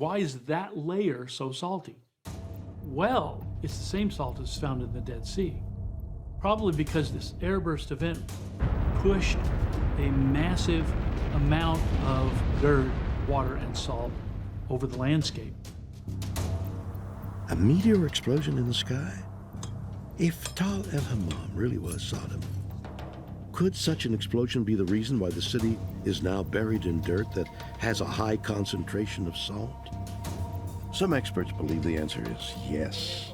Why is that layer so salty? Well, it's the same salt as found in the Dead Sea. Probably because this airburst event pushed a massive amount of dirt, water, and salt over the landscape. A meteor explosion in the sky? If Tal el-Hammam really was Sodom, could such an explosion be the reason why the city is now buried in dirt that has a high concentration of salt? Some experts believe the answer is yes,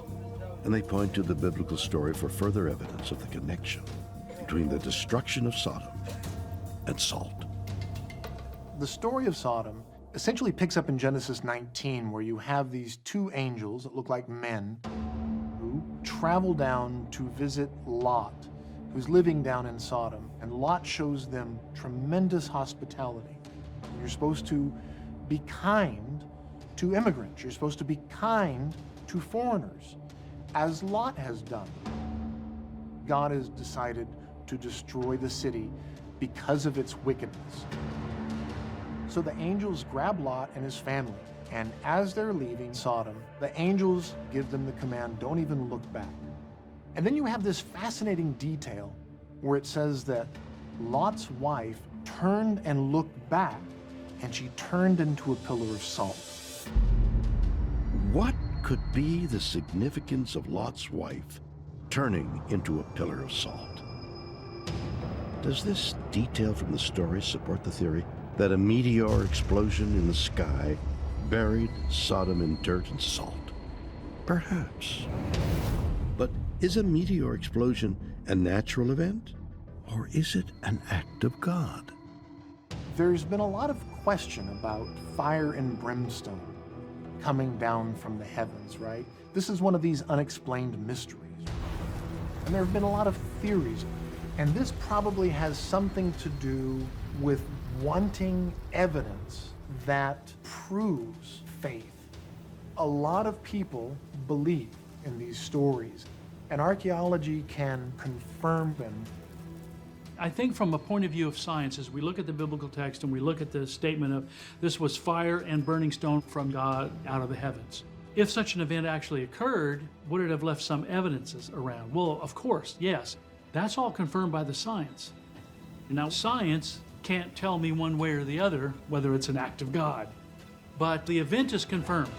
and they point to the biblical story for further evidence of the connection between the destruction of Sodom and salt. The story of Sodom essentially picks up in Genesis 19, where you have these two angels that look like men who travel down to visit Lot, who's living down in Sodom. And Lot shows them tremendous hospitality. And you're supposed to be kind to immigrants. You're supposed to be kind to foreigners, as Lot has done. God has decided to destroy the city because of its wickedness. So the angels grab Lot and his family, and as they're leaving Sodom, the angels give them the command, don't even look back. And then you have this fascinating detail where it says that Lot's wife turned and looked back, and she turned into a pillar of salt. What could be the significance of Lot's wife turning into a pillar of salt? Does this detail from the story support the theory that a meteor explosion in the sky buried Sodom in dirt and salt? Perhaps. But is a meteor explosion a natural event, or is it an act of God? There's been a lot of question about fire and brimstone coming down from the heavens, right? This is one of these unexplained mysteries. And there have been a lot of theories, and this probably has something to do with wanting evidence that proves faith. A lot of people believe in these stories, and archaeology can confirm them. I think from a point of view of science, as we look at the biblical text and we look at the statement of this was fire and burning stone from God out of the heavens. If such an event actually occurred, would it have left some evidences around? Well, of course, yes. That's all confirmed by the science. Now, science can't tell me one way or the other whether it's an act of God, but the event is confirmed.